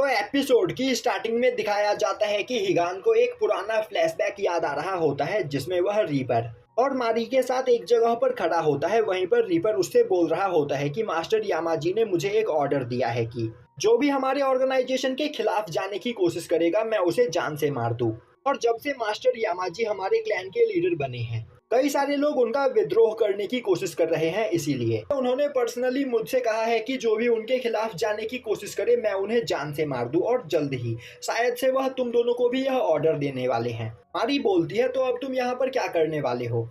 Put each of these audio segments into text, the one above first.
तो एपिसोड की स्टार्टिंग में दिखाया जाता है कि हिगान को एक पुराना फ्लैशबैक याद आ रहा होता है जिसमें वह रीपर और मारी के साथ एक जगह पर खड़ा होता है। वहीं पर रीपर उससे बोल रहा होता है कि मास्टर यामाजी ने मुझे एक ऑर्डर दिया है कि जो भी हमारे ऑर्गेनाइजेशन के खिलाफ जाने की कोशिश करेगा मैं उसे जान से मार दूं। और जब से मास्टर यामाजी हमारे क्लैन के लीडर बने हैं कई सारे लोग उनका विद्रोह करने की कोशिश कर रहे हैं, इसीलिए तो उन्होंने पर्सनली मुझसे कहा है कि जो भी उनके खिलाफ जाने की कोशिश करे मैं उन्हें जान से मार दूं। और जल्द ही शायद से वह तुम दोनों को भी यह ऑर्डर देने वाले हैं। मारी बोलती है तो अब तुम यहाँ पर क्या करने वाले हो।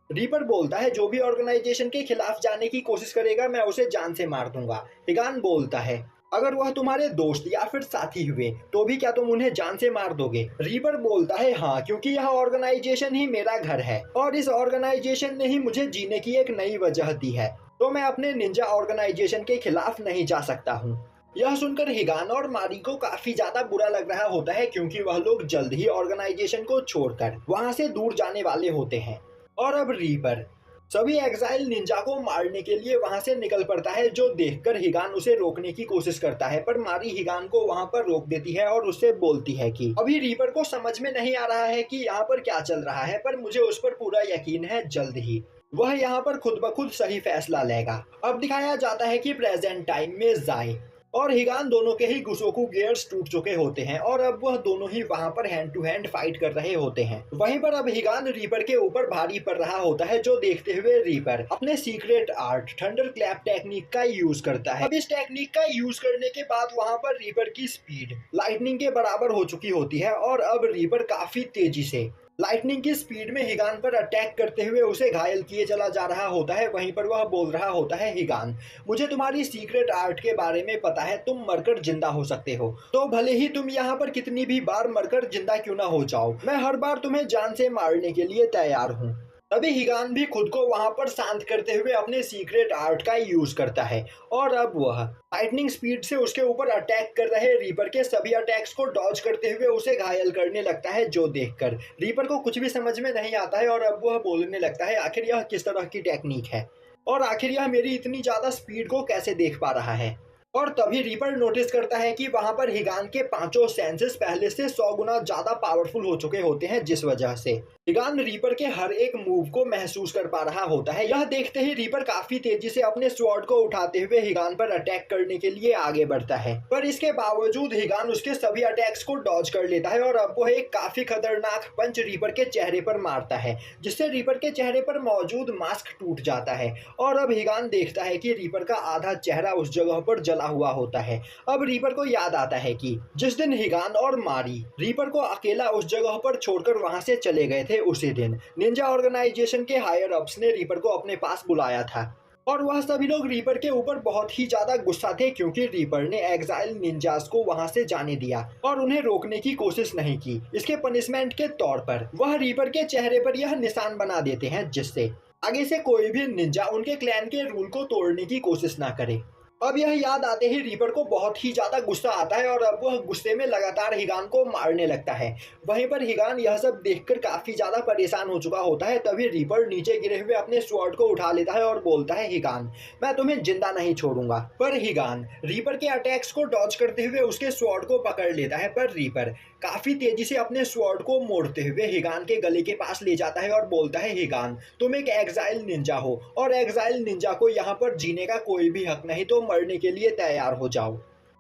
रीपर बोलता है जो भी ऑर्गेनाइजेशन के खिलाफ जाने की कोशिश करेगा मैं उसे जान से मार दूंगा। हिगान बोलता है अगर वह तुम्हारे दोस्त या फिर साथी हुए तो भी क्या तुम उन्हें जान से मार दोगे। रीपर बोलता है हाँ, क्योंकि यह ऑर्गेनाइजेशन ही मेरा घर है और इस ऑर्गेनाइजेशन ने ही मुझे जीने की एक नई वजह दी है, तो मैं अपने निंजा ऑर्गेनाइजेशन के खिलाफ नहीं जा सकता हूँ। यह सुनकर हिगान और मारी को काफी ज्यादा बुरा लग रहा होता है क्योंकि वह लोग जल्द ही ऑर्गेनाइजेशन को छोड़कर वहां से दूर जाने वाले होते हैं। और अब रीपर सभी एग्जाइल निंजा को मारने के लिए वहां से निकल पड़ता है, जो देखकर हिगान उसे रोकने की कोशिश करता है पर मारी हिगान को वहां पर रोक देती है और उससे बोलती है कि अभी रीपर को समझ में नहीं आ रहा है कि यहाँ पर क्या चल रहा है, पर मुझे उस पर पूरा यकीन है जल्द ही वह यहाँ पर खुद ब खुद सही फैसला लेगा। अब दिखाया जाता है कि प्रेजेंट टाइम में जाए और हिगान दोनों के ही गुसोकू गियर्स टूट चुके होते हैं और अब वह दोनों ही वहां पर हैंड टू हैंड फाइट कर रहे होते हैं। वहीं पर अब हिगान रीपर के ऊपर भारी पड़ रहा होता है, जो देखते हुए रीपर अपने secret art thunder clap technique का यूज करता है। अब इस टेक्निक का यूज करने के बाद वहां पर रीपर की स्पीड लाइटनिंग के बराबर हो चुकी होती है और अब रीपर काफी तेजी से लाइटनिंग की स्पीड में हिगान पर अटैक करते हुए उसे घायल किए चला जा रहा होता है। वहीं पर वह बोल रहा होता है हिगान मुझे तुम्हारी सीक्रेट आर्ट के बारे में पता है, तुम मरकर जिंदा हो सकते हो, तो भले ही तुम यहाँ पर कितनी भी बार मरकर जिंदा क्यों ना हो जाओ, मैं हर बार तुम्हें जान से मारने के लिए तैयार हूँ। तभी हिगान भी खुद को वहां पर शांत करते हुए अपने सीक्रेट आर्ट का यूज करता है और अब वह लाइटनिंग स्पीड से उसके ऊपर अटैक कर रहे रीपर के सभी अटैक्स को डॉज करते हुए उसे घायल करने लगता है, जो देखकर रीपर को कुछ भी समझ में नहीं आता है और अब वह बोलने लगता है आखिर यह किस तरह की टेक्निक है और आखिर यह मेरी इतनी ज्यादा स्पीड को कैसे देख पा रहा है। और तभी रीपर नोटिस करता है कि वहां पर हिगान के पांचों सेंसेस पहले से 100 गुना ज्यादा पावरफुल हो चुके होते हैं, जिस वजह से हिगान रीपर के हर एक मूव को महसूस कर पा रहा होता है। यह देखते ही रीपर काफी तेजी से अपने स्वॉर्ड को उठाते हुए हिगान पर अटैक करने के लिए आगे बढ़ता है, पर इसके बावजूद हिगान उसके सभी अटैक्स को डॉज कर लेता है और अब वह एक काफी खतरनाक पंच रीपर के चेहरे पर मारता है, जिससे रीपर के चेहरे पर मौजूद मास्क टूट जाता है और अब हिगान देखता है कि रीपर का आधा चेहरा उस जगह पर जला हुआ होता है। अब रीपर को याद आता है कि जिस दिन हिगान और मारी रीपर को अकेला उस जगह पर छोड़कर वहां से चले गए थे, उसी दिन निंजा ऑर्गेनाइजेशन के हायर अप्स ने रीपर को अपने पास बुलाया था और वह सभी लोग रीपर के ऊपर बहुत ही ज्यादा गुस्सा थे क्योंकि रीपर ने एग्जाइल निंजास को वहां से जाने दिया और उन्हें रोकने की कोशिश नहीं की। इसके पनिशमेंट के तौर पर वह रीपर के चेहरे पर यह निशान बना देते हैं, जिससे आगे से कोई भी निंजा उनके क्लैन के रूल को तोड़ने की कोशिश ना करे। अब यह याद आते ही रीपर को बहुत ही ज्यादा गुस्सा आता है और अब वह गुस्से में लगातार हिगान को मारने लगता है। वहीं पर हिगान यह सब देखकर काफी ज्यादा परेशान हो चुका होता है। तभी रीपर नीचे गिरे हुए अपने स्वॉर्ड को उठा लेता है और बोलता है हिगान मैं तुम्हें जिंदा नहीं छोड़ूंगा। पर हिगान रीपर के अटैक्स को डॉज करते हुए उसके स्वॉर्ड को पकड़ लेता है, पर रीपर काफी तेजी से अपने स्वॉर्ड को मोड़ते हुए हिगान के गले के पास ले जाता है और बोलता है हिगान तुम एक एग्जाइल निंजा हो और एग्जाइल निंजा को यहाँ पर जीने का कोई भी हक नहीं, तो मरने के लिए तैयार हो जाओ।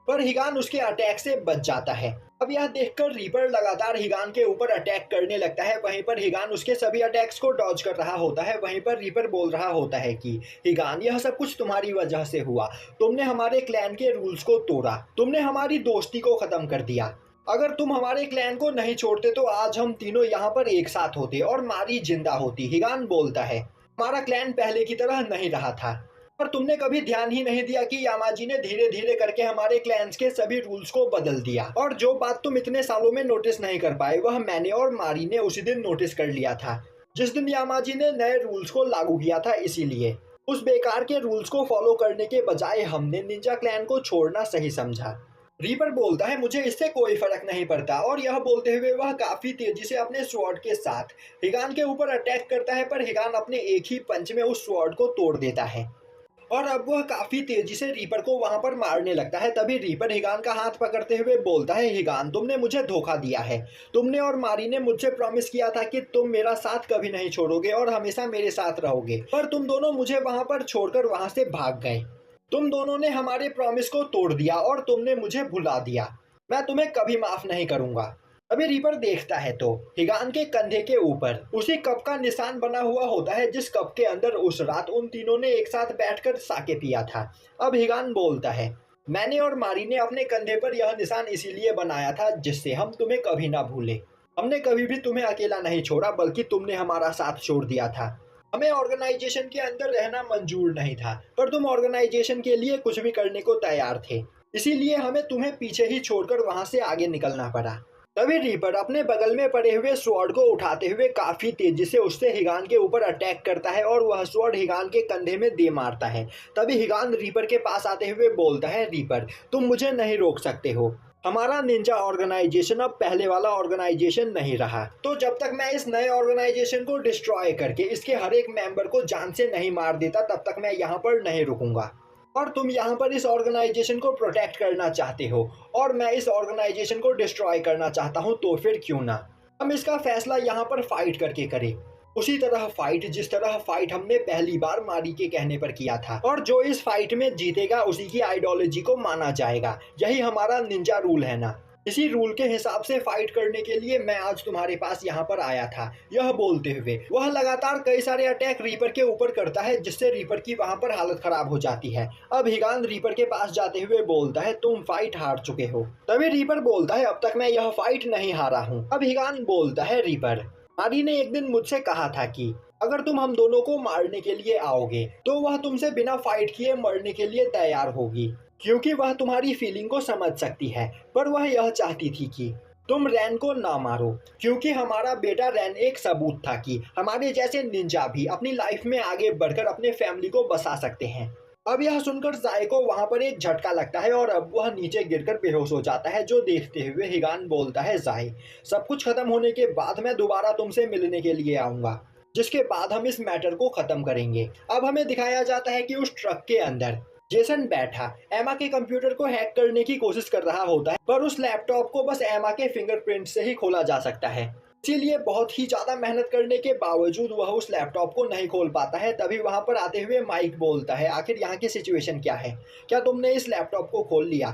पर हिगान उसके अटैक से बच जाता है। अब यह देखकर रीपर लगातार हिगान के ऊपर अटैक करने लगता है। वहीं पर हिगान उसके सभी अटैक्स को डॉज कर रहा होता है। वहीं पर रीपर बोल रहा होता है कि हिगान यह सब कुछ तुम्हारी वजह से हुआ, तुमने हमारे क्लैन के रूल्स को तोड़ा, तुमने हमारी दोस्ती को खत्म कर दिया। अगर तुम हमारे क्लैन को नहीं छोड़ते तो आज हम तीनों यहाँ पर एक साथ होते और मारी जिंदा होती। हिगान बोलता है हमारा क्लैन पहले की तरह नहीं रहा था, पर तुमने कभी ध्यान ही नहीं दिया कि यामाजी ने धीरे धीरे करके हमारे क्लैंस के सभी रूल्स को बदल दिया और जो बात तुम इतने सालों में नोटिस नहीं कर पाए वह मैंने और मारी ने उसी दिन नोटिस कर लिया था जिस दिन यामाजी ने नए रूल्स को लागू किया था। इसीलिए उस बेकार के रूल्स को फॉलो करने के बजाय हमने निंजा क्लैन को छोड़ना सही समझा। रीपर बोलता है मुझे इससे कोई फर्क नहीं पड़ता और यह बोलते हुए वह काफी तेजी से अपने स्वॉर्ड के साथ हिगान के ऊपर अटैक करता है, पर हिगान अपने एक ही पंच में उस स्वॉर्ड को तोड़ देता है और अब वह काफी तेजी से रीपर को वहां पर मारने लगता है। तभी रीपर हिगान का हाथ पकड़ते हुए बोलता है, हिगान तुमने मुझे धोखा दिया है। तुमने और मारी ने मुझसे प्रॉमिस किया था कि तुम मेरा साथ कभी नहीं छोड़ोगे और हमेशा मेरे साथ रहोगे, पर तुम दोनों मुझे वहां पर छोड़कर वहां से भाग गए। तुम दोनों ने हमारे प्रॉमिस को तोड़ दिया और तुमने मुझे भुला दिया। मैं तुम्हें कभी माफ नहीं करूंगा। अभी रीपर देखता है तो हिगान के कंधे के ऊपर उसी कप का निशान बना हुआ होता है जिस कप के अंदर उस रात उन तीनों ने एक साथ बैठकर साके पिया था। अब हिगान बोलता है, मैंने और मारी ने अपने कंधे पर यह निशान इसीलिए बनाया था जिससे हम तुम्हें कभी ना भूले। हमने कभी भी तुम्हें अकेला नहीं छोड़ा, बल्कि तुमने हमारा साथ छोड़ दिया था। हमें ऑर्गेनाइजेशन के अंदर रहना मंजूर नहीं था, पर तुम ऑर्गेनाइजेशन के लिए कुछ भी करने को तैयार थे। इसीलिए हमें तुम्हें पीछे ही छोड़कर वहां से आगे निकलना पड़ा। तभी रीपर अपने बगल में पड़े हुए स्वॉर्ड को उठाते हुए काफी तेजी से उससे हिगान के ऊपर अटैक करता है और वह स्वॉर्ड हिगान के कंधे में दे मारता है। तभी हिगान रीपर के पास आते हुए बोलता है, रीपर तुम मुझे नहीं रोक सकते हो। हमारा निंजा ऑर्गेनाइजेशन अब पहले वाला ऑर्गेनाइजेशन नहीं रहा, तो जब तक मैं इस नए ऑर्गेनाइजेशन को डिस्ट्रॉय करके इसके हर एक मेंबर को जान से नहीं मार देता, तब तक मैं यहाँ पर नहीं रुकूंगा। और तुम यहाँ पर इस ऑर्गेनाइजेशन को प्रोटेक्ट करना चाहते हो और मैं इस ऑर्गेनाइजेशन को डिस्ट्रॉय करना चाहता हूँ, तो फिर क्यों ना हम इसका फैसला यहाँ पर फाइट करके करें। उसी तरह फाइट जिस तरह फाइट हमने पहली बार मारी के कहने पर किया था, और जो इस फाइट में जीतेगा उसी की आइडियोलॉजी को माना जाएगा। यही हमारा निंजा रूल है ना। इसी रूल के हिसाब से फाइट करने के लिए मैं आज तुम्हारे पास यहाँ पर आया था। यह बोलते हुए वह लगातार कई सारे अटैक रीपर के ऊपर करता है, जिससे रीपर की वहाँ पर हालत खराब हो जाती है। अब हिगान रीपर के पास जाते हुए बोलता है, तुम फाइट हार चुके हो। तभी रीपर बोलता है, अब तक मैं यह फाइट नहीं हारा हूँ। अब हिगान बोलता है, रीपर मारी ने एक दिन मुझसे कहा था कि अगर तुम हम दोनों को मारने के लिए आओगे तो वह तुमसे बिना फाइट किए मरने के लिए तैयार होगी, क्योंकि वह तुम्हारी फीलिंग को समझ सकती है। पर वह यह चाहती थी कि तुम रैन को ना मारो, क्योंकि हमारा बेटा रैन एक सबूत था कि हमारे जैसे निंजा भी अपनी लाइफ में आगे बढ़कर अपने फैमिली को बसा सकते हैं। अब यह सुनकर जाए को वहां पर एक झटका लगता है और अब वह नीचे गिरकर बेहोश हो जाता है, जो देखते हुए हिगान बोलता है, जाए सब कुछ खत्म होने के बाद मैं दोबारा तुमसे मिलने के लिए आऊंगा, जिसके बाद हम इस मैटर को खत्म करेंगे। अब हमें दिखाया जाता है कि उस ट्रक के अंदर जेसन बैठा एमा के कंप्यूटर को हैक करने की कोशिश कर रहा होता है, पर उस लैपटॉप को बस एमा के फिंगरप्रिंट से ही खोला जा सकता है। इसीलिए बहुत ही ज्यादा मेहनत करने के बावजूद वह उस लैपटॉप को नहीं खोल पाता है। तभी वहां पर आते हुए माइक बोलता है, आखिर यहाँ की सिचुएशन क्या है, क्या तुमने इस लैपटॉप को खोल लिया?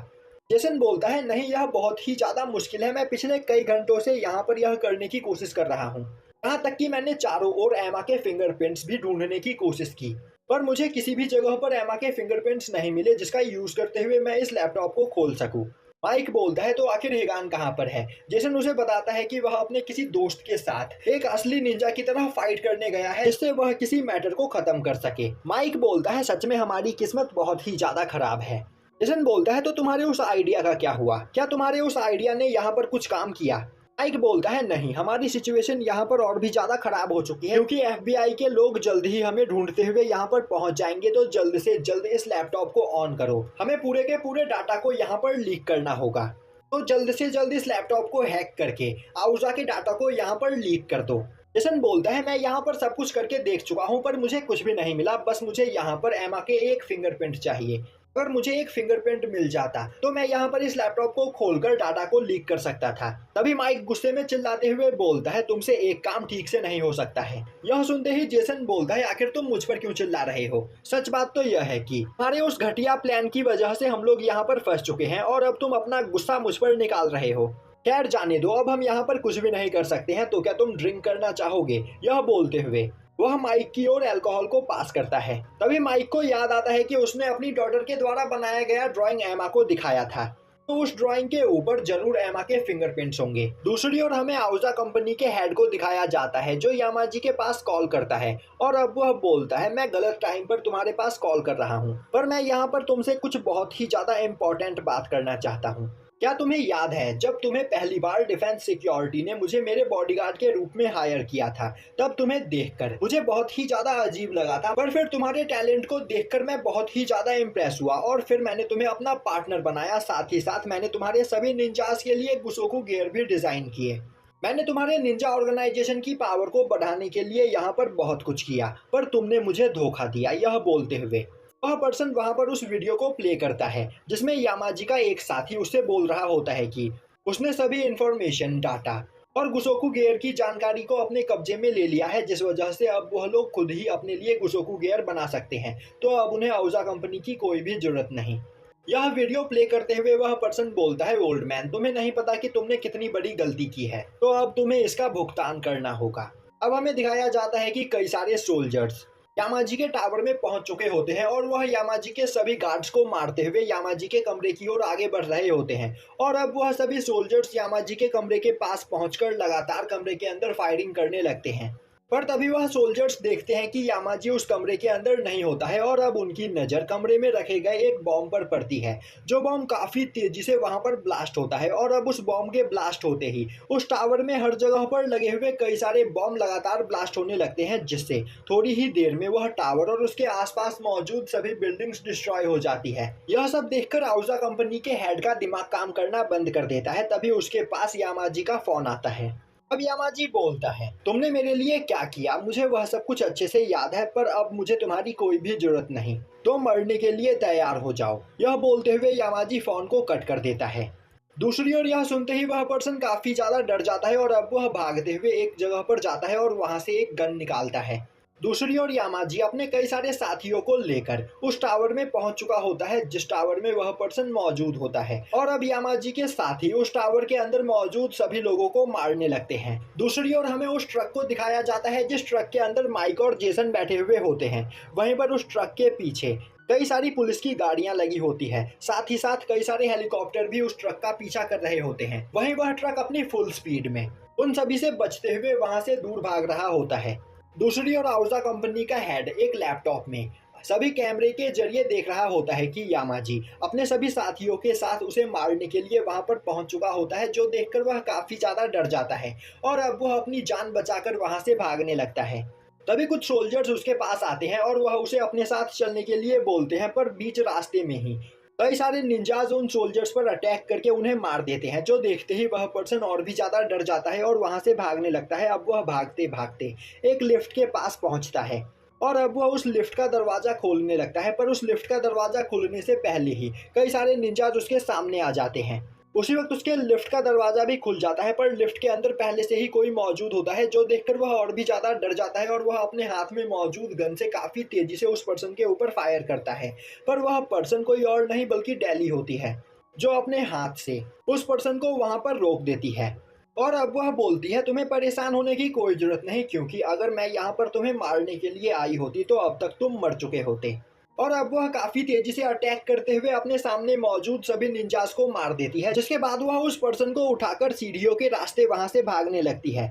जेसन बोलता है, नहीं, यह बहुत ही ज्यादा मुश्किल है। मैं पिछले कई घंटों से यहाँ पर यह करने की कोशिश कर रहा हूँ, यहाँ तक कि मैंने चारों ओर एमा के फिंगरप्रिंट्स भी ढूंढने की कोशिश की, पर मुझे किसी भी जगह पर एमा के फिंगरप्रिंट्स नहीं मिले जिसका यूज करते हुए मैं इस लैपटॉप को खोल सकूं। माइक बोलता है, तो आखिर हिगान कहाँ पर है? जेसन उसे बताता है कि वह अपने किसी दोस्त के साथ एक असली निंजा की तरह फाइट करने गया है, जिससे वह किसी मैटर को खत्म कर सके। माइक बोलता है, सच में हमारी किस्मत बहुत ही ज्यादा खराब है। जेसन बोलता है, तो तुम्हारे उस आइडिया का क्या हुआ? क्या तुम्हारे उस आइडिया ने यहाँ पर कुछ काम किया? माइक बोलता है, नहीं, हमारी सिचुएशन यहाँ पर और भी ज्यादा खराब हो चुकी है, क्योंकि एफबीआई के लोग जल्द ही हमें ढूंढते हुए यहाँ पर पहुंच जाएंगे। तो जल्द से जल्द इस लैपटॉप को ऑन करो, हमें पूरे के पूरे डाटा को यहाँ पर लीक करना होगा। तो जल्द से जल्द इस लैपटॉप को हैक करके आउजा के डाटा को यहाँ पर लीक कर दो। जेसन बोलता है, मैं यहाँ पर सब कुछ करके देख चुका हूँ, पर मुझे कुछ भी नहीं मिला। बस मुझे यहाँ पर एमा के एक फिंगरप्रिंट चाहिए। अगर मुझे एक फिंगरप्रिंट मिल जाता तो मैं यहाँ पर इस लैपटॉप को खोलकर डाटा को लीक कर सकता था। तभी माइक गुस्से में चिल्लाते हुए बोलता है, तुमसे एक काम ठीक से नहीं हो सकता है। यह सुनते ही जेसन बोलता है, आखिर तुम मुझ पर क्यों चिल्ला रहे हो? सच बात तो यह है कि हमारे उस घटिया प्लान की वजह से हम लोग यहाँ पर फंस चुके हैं और अब तुम अपना गुस्सा मुझ पर निकाल रहे हो। खैर जाने दो, अब हम यहाँ पर कुछ भी नहीं कर सकते हैं, तो क्या तुम ड्रिंक करना चाहोगे? यह बोलते हुए वह माइक की ओर अल्कोहल को पास करता है। तभी माइक को याद आता है कि उसने अपनी डॉटर के द्वारा बनाया गया ड्राइंग एमा को दिखाया था, तो उस ड्राइंग के ऊपर जरूर एमा के फिंगरप्रिंट्स होंगे। दूसरी ओर हमें आउजा कंपनी के हेड को दिखाया जाता है, जो यामाजी के पास कॉल करता है और अब वह बोलता है, मैं गलत टाइम पर तुम्हारे पास कॉल कर रहा हूँ, पर मैं यहाँ पर तुमसे कुछ बहुत ही ज्यादा इम्पोर्टेंट बात करना चाहता हूँ। क्या तुम्हें याद है जब तुम्हें पहली बार डिफेंस सिक्योरिटी ने मुझे मेरे बॉडीगार्ड के रूप में हायर किया था, तब तुम्हें देखकर मुझे बहुत ही ज्यादा अजीब लगा था, पर फिर तुम्हारे टैलेंट को देखकर मैं बहुत ही ज्यादा इम्प्रेस हुआ और फिर मैंने तुम्हें अपना पार्टनर बनाया। साथ ही साथ मैंने तुम्हारे सभी निंजास के लिए गुसोकू गियर भी डिजाइन किए। मैंने तुम्हारे निंजा ऑर्गेनाइजेशन की पावर को बढ़ाने के लिए यहाँ पर बहुत कुछ किया, पर तुमने मुझे धोखा दिया। यह बोलते हुए वह पर्सन वहां पर उस वीडियो को प्ले करता है जिसमें यामाजी का एक साथी उससे बोल रहा होता है कि उसने सभी इंफॉर्मेशन, डाटा और गुसोकू गियर की जानकारी को अपने कब्जे में ले लिया है, जिस वजह से अब वह लोग खुद ही अपने लिए गुसोकू गियर बना सकते हैं। तो अब उन्हें आउजा कंपनी की कोई भी जरूरत नहीं। यह वीडियो प्ले करते हुए वह पर्सन बोलता है, ओल्ड मैन, तुम्हें नहीं पता कि तुमने कितनी बड़ी गलती की है, तो अब तुम्हें इसका भुगतान करना होगा। अब हमें दिखाया जाता है कि कई सारे सोल्जर्स यामाजी के टावर में पहुंच चुके होते हैं और वह यामाजी के सभी गार्ड्स को मारते हुए यामाजी के कमरे की ओर आगे बढ़ रहे होते हैं। और अब वह सभी सोल्जर्स यामाजी के कमरे के पास पहुंचकर लगातार कमरे के अंदर फायरिंग करने लगते हैं। पर तभी वह सोल्जर्स देखते हैं कि यामाजी उस कमरे के अंदर नहीं होता है और अब उनकी नज़र कमरे में रखे गए एक बॉम्ब पर पड़ती है, जो बॉम्ब काफ़ी तेज़ी से वहां पर ब्लास्ट होता है। और अब उस बॉम्ब के ब्लास्ट होते ही उस टावर में हर जगह पर लगे हुए कई सारे बॉम्ब लगातार ब्लास्ट होने लगते हैं, जिससे थोड़ी ही देर में वह टावर और उसके आसपास मौजूद सभी बिल्डिंग्स डिस्ट्रॉय हो जाती है। यह सब देखकर आउजा कंपनी के हेड का दिमाग काम करना बंद कर देता है। तभी उसके पास यामाजी का फोन आता है। अब यामाजी बोलता है, तुमने मेरे लिए क्या किया मुझे वह सब कुछ अच्छे से याद है, पर अब मुझे तुम्हारी कोई भी जरूरत नहीं, तो मरने के लिए तैयार हो जाओ। यह बोलते हुए यामाजी फोन को कट कर देता है। दूसरी ओर यह सुनते ही वह पर्सन काफी ज्यादा डर जाता है और अब वह भागते हुए एक जगह पर जाता है और वहां से एक गन निकालता है। दूसरी ओर यामाजी अपने कई सारे साथियों को लेकर उस टावर में पहुंच चुका होता है जिस टावर में वह पर्सन मौजूद होता है। और अब यामाजी के साथी उस टावर के अंदर मौजूद सभी लोगों को मारने लगते हैं। दूसरी ओर हमें उस ट्रक को दिखाया जाता है जिस ट्रक के अंदर माइक और जेसन बैठे हुए होते हैं। वहीं पर उस ट्रक के पीछे कई सारी पुलिस की गाड़ियां लगी होती है, साथ ही साथ कई सारे हेलीकॉप्टर भी उस ट्रक का पीछा कर रहे होते हैं। वहीं वह ट्रक अपनी फुल स्पीड में उन सभी से बचते हुए वहां से दूर भाग रहा होता है। दूसरी ओर आउजा कंपनी का हेड एक लैपटॉप में सभी कैमरे के जरिए देख रहा होता है कि यामाजी अपने सभी साथियों के साथ उसे मारने के लिए वहां पर पहुंच चुका होता है, जो देखकर वह काफी ज्यादा डर जाता है और अब वह अपनी जान बचाकर वहां से भागने लगता है। तभी कुछ सोल्जर्स उसके पास आते हैं और वह उसे अपने साथ चलने के लिए बोलते हैं, पर बीच रास्ते में ही कई सारे निंजाज उन सोल्जर्स पर अटैक करके उन्हें मार देते हैं, जो देखते ही वह पर्सन और भी ज्यादा डर जाता है और वहां से भागने लगता है। अब वह भागते भागते एक लिफ्ट के पास पहुंचता है और अब वह उस लिफ्ट का दरवाजा खोलने लगता है, पर उस लिफ्ट का दरवाजा खुलने से पहले ही कई सारे निंजाज उसके सामने आ जाते हैं। उसी वक्त उसके लिफ्ट का दरवाजा भी खुल जाता है, पर लिफ्ट के अंदर पहले से ही कोई मौजूद होता है, जो देखकर वह और भी ज्यादा डर जाता है और वह अपने हाथ में मौजूद गन से काफी तेजी से उस पर्सन के ऊपर फायर करता है। पर वह पर्सन कोई और नहीं बल्कि डेली होती है, जो अपने हाथ से उस पर्सन को वहां पर रोक देती है। और अब वह बोलती है, तुम्हें परेशान होने की कोई जरूरत नहीं, क्योंकि अगर मैं यहाँ पर तुम्हें मारने के लिए आई होती तो अब तक तुम मर चुके होते। और अब वह काफी तेजी से अटैक करते हुए अपने सामने मौजूद सभी निंजास को मार देती है, जिसके बाद वह उस पर्सन को उठाकर सीढ़ियों के रास्ते वहां से भागने लगती है।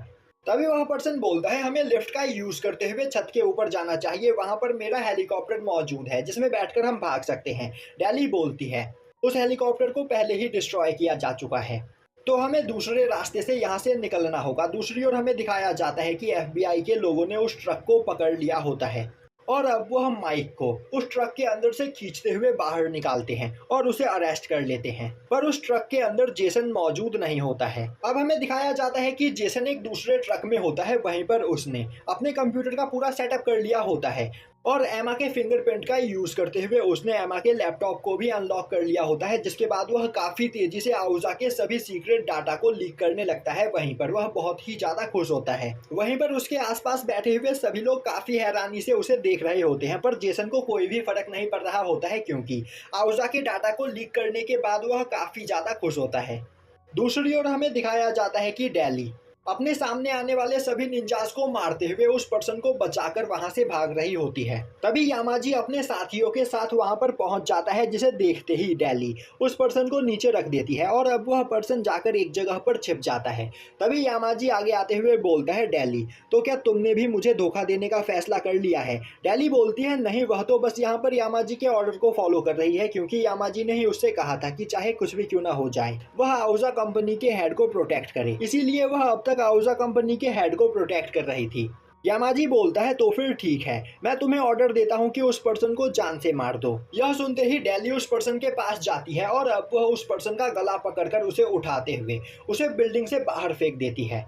तभी वह पर्सन बोलता है, हमें लिफ्ट का यूज करते हुए छत के ऊपर जाना चाहिए, वहां पर मेरा हेलीकॉप्टर मौजूद है जिसमें बैठकर हम भाग सकते हैं। डेली बोलती है, उस हेलीकॉप्टर को पहले ही डिस्ट्रॉय किया जा चुका है, तो हमें दूसरे रास्ते से यहाँ से निकलना होगा। दूसरी ओर हमें दिखाया जाता है कि FBI के लोगों ने उस ट्रक को पकड़ लिया होता है और अब वह माइक को उस ट्रक के अंदर से खींचते हुए बाहर निकालते हैं और उसे अरेस्ट कर लेते हैं। पर उस ट्रक के अंदर जेसन मौजूद नहीं होता है। अब हमें दिखाया जाता है कि जेसन एक दूसरे ट्रक में होता है, वहीं पर उसने अपने कंप्यूटर का पूरा सेटअप कर लिया होता है और एमा के फिंगरप्रिंट का यूज करते हुए उसने एमा के लैपटॉप को भी अनलॉक कर लिया होता है, जिसके बाद वह काफी तेजी से आउजा के सभी सीक्रेट डाटा को लीक करने लगता है। वहीं पर वह बहुत ही ज्यादा खुश होता है। वहीं पर उसके आसपास बैठे हुए सभी लोग काफी हैरानी से उसे देख रहे होते हैं, पर जेसन को कोई भी फर्क नहीं पड़ रहा होता है, क्योंकि आउजा के डाटा को लीक करने के बाद वह काफी ज्यादा खुश होता है। दूसरी ओर हमें दिखाया जाता है कि डेली अपने सामने आने वाले सभी निंजास को मारते हुए उस पर्सन को बचाकर वहां से भाग रही होती है। तभी यामाजी अपने साथियों के साथ वहां पर पहुंच जाता है, जिसे देखते ही डेली उस पर्सन को नीचे रख देती है और अब वह पर्सन जाकर एक जगह पर छिप जाता है। तभी यामाजी आगे आते हुए बोलता है, डेली, तो क्या तुमने भी मुझे धोखा देने का फैसला कर लिया है? डेली बोलती है, नहीं, वह तो बस यहाँ पर यामाजी के ऑर्डर को फॉलो कर रही है, क्योंकि यामाजी ने ही उससे कहा था कि चाहे कुछ भी क्यों ना हो जाए वह आउजा कंपनी के हेड को प्रोटेक्ट करे, इसीलिए वह अब तक आउजा कंपनी के हेड को प्रोटेक्ट कर रही थी। यामाजी बोलता है, तो फिर ठीक है, मैं तुम्हें ऑर्डर देता हूँ कि उस पर्सन को जान से मार दो। यह सुनते ही डेली उस पर्सन के पास जाती है और अब वह उस पर्सन का गला पकड़कर उसे उठाते हुए उसे बिल्डिंग से बाहर फेंक देती है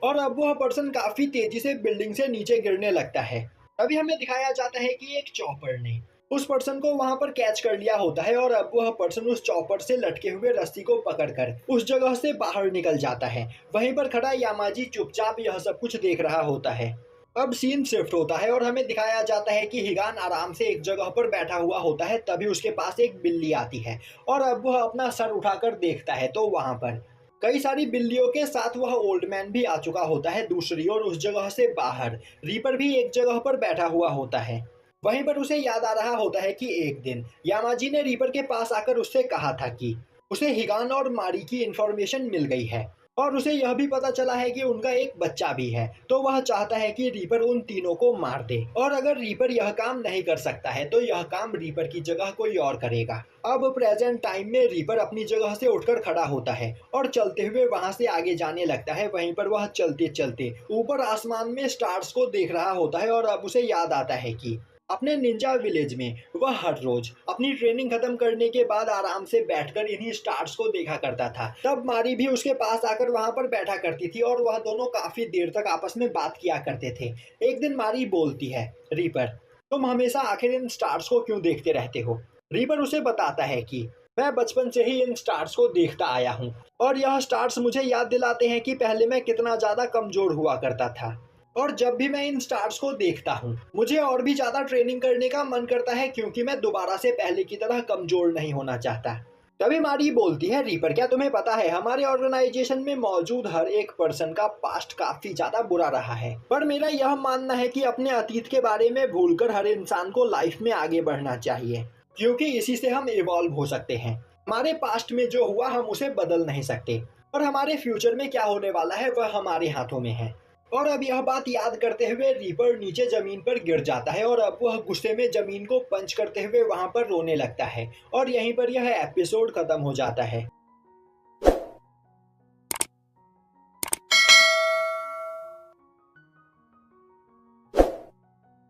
और अब वह पर्सन काफी तेजी से बिल्डिंग से नीचे गिरने लगता है। तभी हमें दिखाया जाता है कि एक चॉपर ने उस पर्सन को वहां पर कैच कर लिया होता है और अब वह पर्सन उस चॉपर से लटके हुए रस्सी को पकड़कर उस जगह से बाहर निकल जाता है। वहीं पर खड़ा यामाजी चुपचाप यह सब कुछ देख रहा होता है। अब सीन शिफ्ट होता है और हमें दिखाया जाता है कि हिगान आराम से एक जगह पर बैठा हुआ होता है। तभी उसके पास एक बिल्ली आती है और अब वह अपना सर उठाकर देखता है तो वहां पर कई सारी बिल्लियों के साथ वह ओल्ड मैन भी आ चुका होता है। दूसरी ओर उस जगह से बाहर रीपर भी एक जगह पर बैठा हुआ होता है। वहीं पर उसे याद आ रहा होता है कि एक दिन यामाजी ने रीपर के पास आकर उससे कहा था कि उसे हिगान और मारी की इंफॉर्मेशन मिल गई है और उसे यह भी पता चला है कि उनका एक बच्चा भी है। तो वह चाहता है कि रीपर उन तीनों को मार दे और अगर रीपर यह काम नहीं कर सकता है तो यह काम रीपर की जगह कोई और करेगा। अब प्रेजेंट टाइम में रीपर अपनी जगह से उठकर खड़ा होता है और चलते हुए वहां से आगे जाने लगता है। वहीं पर वह चलते चलते ऊपर आसमान में स्टार्स को देख रहा होता है और अब उसे याद आता है कि अपने निंजा विलेज में वह हर रोज अपनी ट्रेनिंग खत्म करने के बाद आराम से बैठकर इन्हीं स्टार्स को देखा करता था। तब मारी भी उसके पास आकर वहां पर बैठा करती थी और वह दोनों काफी देर तक आपस में बात किया करते थे। एक दिन मारी बोलती है, रीपर तुम हमेशा आखिर इन स्टार्स को क्यों देखते रहते हो? रीपर उसे बताता है कि मैं बचपन से ही इन स्टार्स को देखता आया हूँ और यह स्टार्स मुझे याद दिलाते हैं कि पहले मैं कितना ज्यादा कमजोर हुआ करता था और जब भी मैं इन स्टार्स को देखता हूँ मुझे और भी ज्यादा ट्रेनिंग करने का मन करता है क्योंकि मैं दोबारा से पहले की तरह कमजोर नहीं होना चाहता। तभी मारी बोलती है, रीपर क्या तुम्हें पता है हमारे ऑर्गेनाइजेशन में मौजूद हर एक पर्सन का पास्ट काफी ज्यादा बुरा रहा है, पर मेरा यह मानना है कि अपने अतीत के बारे में भूलकर हर इंसान को लाइफ में आगे बढ़ना चाहिए क्योंकि इसी से हम इवॉल्व हो सकते हैं। हमारे पास्ट में जो हुआ हम उसे बदल नहीं सकते और हमारे फ्यूचर में क्या होने वाला है वह हमारे हाथों में है। और अब यह बात याद करते हुए रीपर नीचे जमीन पर गिर जाता है और अब वह गुस्से में जमीन को पंच करते हुए वहां पर रोने लगता है और यहीं पर यह एपिसोड खत्म हो जाता है।